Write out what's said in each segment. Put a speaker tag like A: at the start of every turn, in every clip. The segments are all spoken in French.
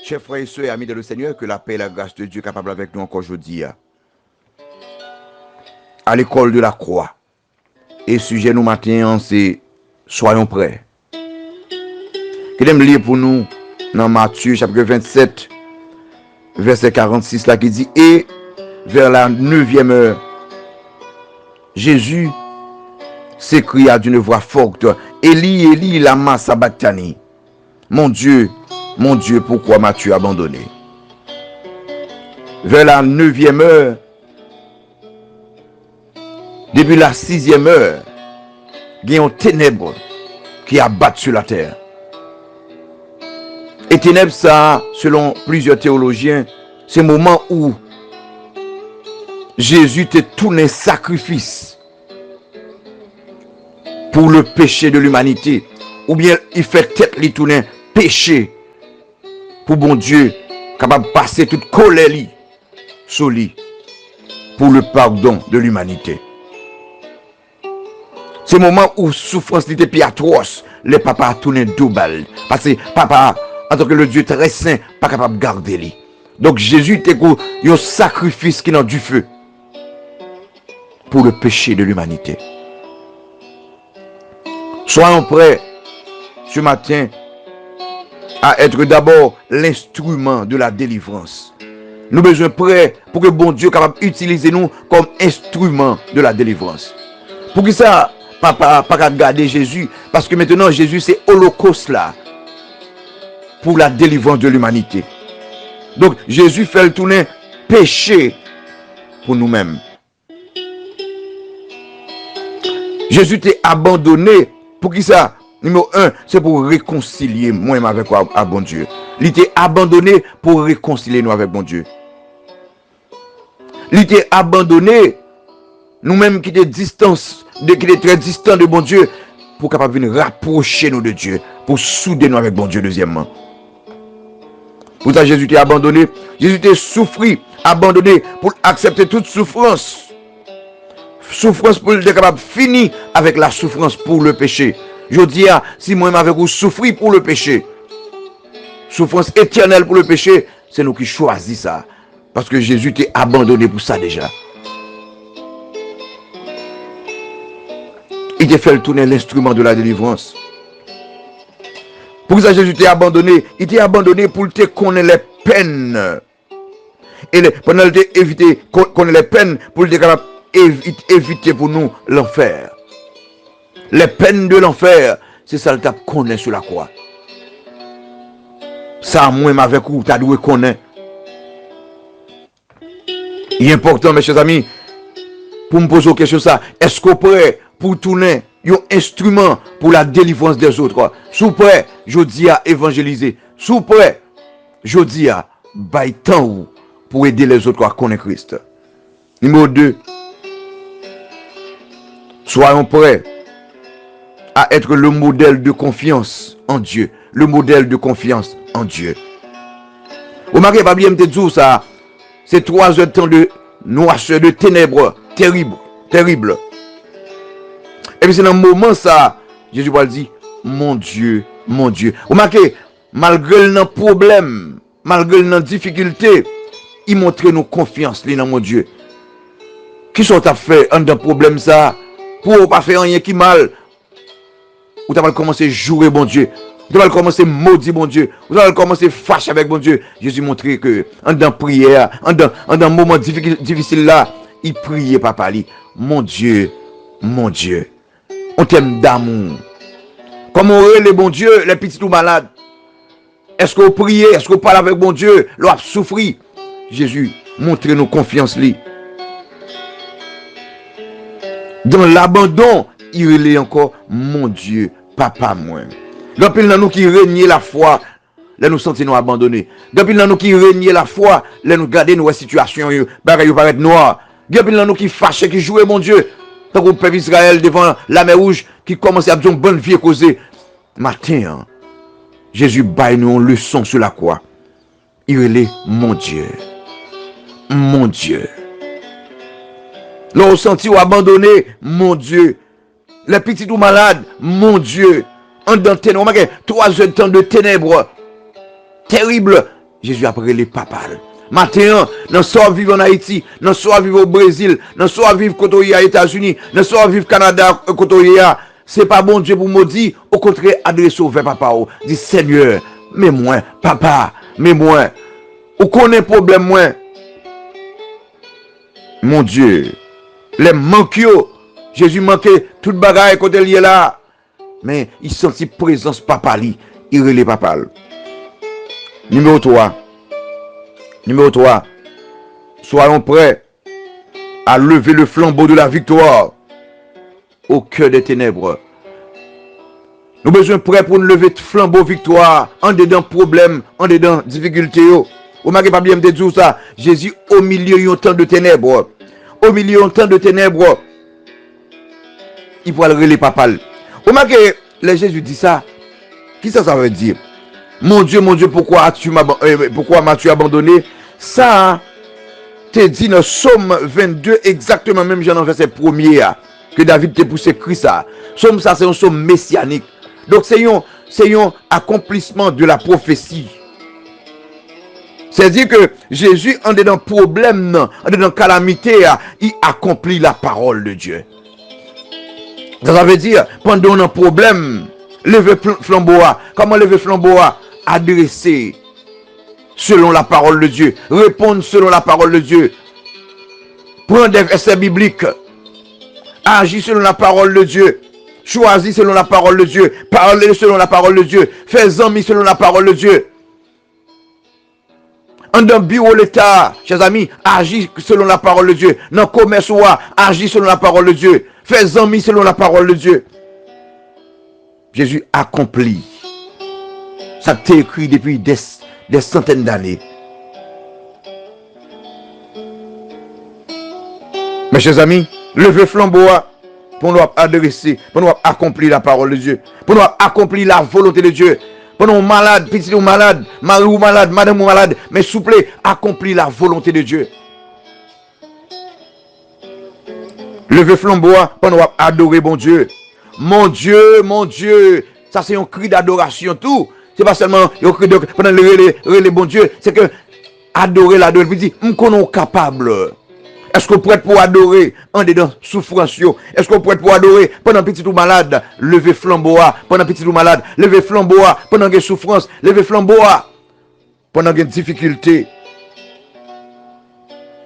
A: Chers frères et sœurs, amis de le Seigneur, que la paix et la grâce de Dieu capable avec nous encore aujourd'hui. À l'école de la croix. Et sujet nous matin, c'est soyons prêts. Que j'aime lire pour nous dans Matthieu chapitre 27, verset 46 là qui dit: et vers la 9e heure, Jésus s'écria d'une voix forte: Élie, Élie, lama sabachthani. Mon Dieu, pourquoi m'as-tu abandonné? Vers la 9e heure, depuis la 6e heure, il y a une ténèbre qui abat sur la terre. Et ténèbres, ça, selon plusieurs théologiens, c'est le moment où Jésus te tourné sacrifice pour le péché de l'humanité. Ou bien il fait tête lui tourner péché pour bon Dieu, capable de passer toute colère sur lui pour le pardon de l'humanité. C'est le moment où souffrance était plus atroce, le papa a tourné deux balles. Parce que papa, en tant que le Dieu très saint, pas capable de garder lui. Donc Jésus était un sacrifice qui est dans du feu pour le péché de l'humanité. Soyons prêts ce matin à être d'abord l'instrument de la délivrance. Nous avons besoin prêts pour que bon Dieu soit capable d'utiliser nous comme instrument de la délivrance. Pour que ça, papa, pas garder Jésus, parce que maintenant Jésus c'est holocauste là pour la délivrance de l'humanité. Donc Jésus fait le tourner péché pour nous-mêmes. Jésus t'a abandonné pour qui ça? Numéro 1, c'est pour réconcilier moi-même avec bon Dieu. Il t'a abandonné pour réconcilier nous avec bon Dieu. Il t'a abandonné nous-mêmes qui étaient très distants de bon Dieu pour capable venir rapprocher nous de Dieu, pour souder nous avec bon Dieu deuxièmement. Pour ça Jésus t'a abandonné, Jésus t'a souffert, abandonné pour accepter toute souffrance. Souffrance pour être capable de finir avec la souffrance pour le péché. Je dis, si moi-même avec vous souffrir pour le péché, souffrance éternelle pour le péché, c'est nous qui choisissons ça. Parce que Jésus t'a abandonné pour ça déjà. Il t'a fait le tourner l'instrument de la délivrance. Pour ça Jésus t'a abandonné, il t'a abandonné pour te connaître les peines. Et pendant qu'il t'a évité connaître les peines, pour te capable éviter pour nous l'enfer. Les peines de l'enfer, c'est ça le t'a connaît sur la croix. Ça, moi, avec vous, tu dois connaître. Il est important, mes chers amis, pour me poser une question ça. Est-ce que vous prêt pour tourner un instrument pour la délivrance des autres? Sous prêt, je dis à évangéliser. Sous prêt, je dis à bailler temps pour aider les autres à connaître Christ. Numéro 2. Soyons prêts à être le modèle de confiance en Dieu. Le modèle de confiance en Dieu. Vous remarquez, pas bien me dire ça. C'est 3 heures de temps de noirceur, de ténèbres, terrible. Et puis c'est dans le moment ça, Jésus va dire, mon Dieu. Vous remarquez, malgré le problème, malgré la difficulté, il montre nos confiance dans mon Dieu. Qui sont à faire un problème ça? Pour ne pas faire rien qui mal. Ou tu vas commencer à jouer bon Dieu. Vous allez commencer à maudire bon Dieu. Vous allez commencer à fâcher avec bon Dieu. Jésus montrait que, dans prière, dans moment difficile là, il priait papa lui. Mon Dieu, on t'aime d'amour. Comment on les bon Dieu, les petits ou malades? Est-ce que vous priez? Est-ce que vous parlez avec bon Dieu? L'on a souffert. Jésus, montrez nos confiance lui. Dans l'abandon, il est encore mon Dieu, papa moi. Depuis dans nous qui régnions la foi, là nous sentons abandonnés. Depuis dans nous qui régnions la foi, là nous gardons nos situations, bagaille paraît noir. Depuis dans nous qui fâchent, qui jouent mon Dieu, tant que le peuple Israël devant la mer rouge, qui commence à dire une bonne vie causée. Matin, Jésus baille nous une leçon sur la croix. Il est mon Dieu. Mon Dieu. L'on senti ou abandonné, mon Dieu. Les petits ou malades, mon Dieu. En dans ténèbres, 3 heures de temps de ténèbres. Terrible. Jésus a pris les papales. Matin, nous sommes vivre en Haïti, nous sommes vivre au Brésil, nous sommes vivre aux États-Unis, nous sommes vivre au Canada, c'est pas bon Dieu pour maudire, au contraire, adressez vers papa, dit Seigneur, mais moi, papa, mais moi, ou connaît problème moi, mon Dieu, les manques, Jésus manquait toute bagaille côté lié là, mais il sentit présence papa li, il relève papa. Numéro 3. Numéro 3. Soyons prêts à lever le flambeau de la victoire au cœur des ténèbres. Nous avons besoin prêts pour nous lever le flambeau victoire en dedans problème, en dedans difficulté. Vous m'avez pas bien me dire ça. Jésus au milieu d'un temps de ténèbres. Au milieu d'un temps de ténèbres. Il va le relais papa. Vous m'avez les Jésus dit ça. Qui ça veut dire? Mon Dieu, pourquoi m'as-tu abandonné? Ça, t'es dit dans Somme 22, exactement même dans le verset 1er, que David t'a poussé Christ ça. Somme ça, c'est un somme messianique. Donc c'est un accomplissement de la prophétie. C'est-à-dire que Jésus, en dedans problème, en dedans calamité, il accomplit la parole de Dieu. Ça veut dire, pendant un problème, lever flambeau. Comment lever flambeau? Adresser selon la parole de Dieu. Répondre selon la parole de Dieu. Prendre des versets bibliques. Agir selon la parole de Dieu. Choisir selon la parole de Dieu. Parler selon la parole de Dieu. Faire amis selon la parole de Dieu. En dans bureau l'État, chers amis, agir selon la parole de Dieu. Dans le commerce, agir selon la parole de Dieu. Faire amis selon la parole de Dieu. Jésus accomplit. Ça t'est écrit depuis des centaines d'années. Mes chers amis, levez flambeau pour nous adresser, pour nous accomplir la parole de Dieu, pour nous accomplir la volonté de Dieu. Pour nous malades, petits ou malades, mari ou malade, madame ou malade, mais s'il vous plaît, accomplir la volonté de Dieu. Levez flambeau pour nous adorer bon Dieu. Mon Dieu, mon Dieu. Ça c'est un cri d'adoration tout. C'est pas seulement un cri de pendant le bon Dieu, c'est que adorer l'adorer, puis dire, nous sommes capables. Est-ce qu'on peut être pour adorer en dedans souffrance? Est-ce qu'on peut être pour adorer pendant petit ou malade? Lever flambeau pendant petit ou malade. Lever flambeau pendant des souffrances. Lever flambeau pendant des difficultés.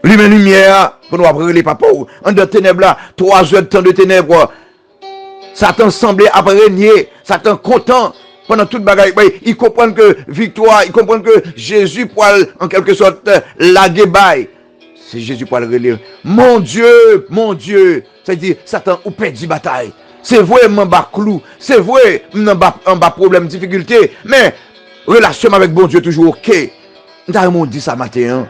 A: Lumière pour nous apprendre les papas. En de ténèbres là, 3 heures de temps de ténèbres. Satan semblait régner. Satan content pendant toute bagaille. Il comprend que victoire, il comprend que Jésus pour en quelque sorte la guébaille. C'est Jésus pour le relire. Mon Dieu, c'est-à-dire Satan ou perdu bataille. C'est vrai, m'en bas clou. C'est vrai, m'en bas problème, difficulté. Mais relation avec bon Dieu toujours ok. Nous avons dit ça matin.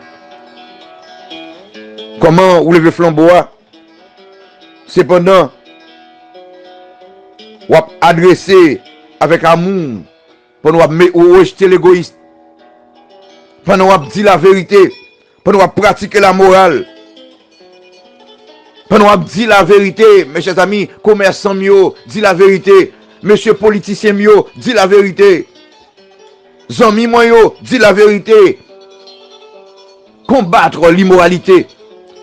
A: Comment vous levez flambeau? Cependant, vous adresser avec amour pour nous rejeter l'égoïste. Pour nous dire la vérité. Pour nous pratiquer la morale. Pour nous dire la vérité, mes chers amis, commerçants mieux, dis la vérité. Monsieur politicien mieux, dis la vérité. Zami moyo, dis la vérité. Combattre l'immoralité.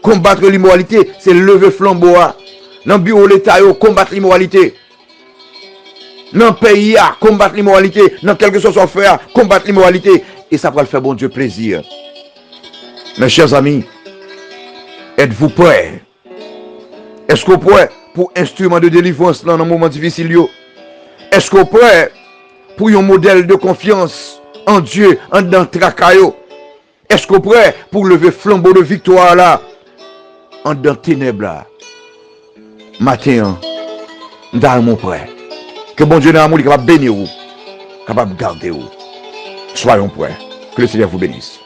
A: Combattre l'immoralité, c'est lever flambeau. Dans le bureau de l'État, combattre l'immoralité. Dans le pays, combattre l'immoralité. Dans quelque chose à faire, combattre l'immoralité. Et ça va le faire bon Dieu plaisir. Mes chers amis, êtes-vous prêts? Est-ce que vous êtes prêts pour instrument de délivrance dans un moment difficile? Est-ce que vous êtes prêts pour un modèle de confiance en Dieu, en dans tracaillot? Est-ce que vous êtes prêts pour lever flambeau de victoire là, en dans ténèbres là? Matin, nous sommes prêts. Que bon Dieu dans l'amour est capable de bénir vous, capable de garder vous. Soyons prêts. Que le Seigneur vous bénisse.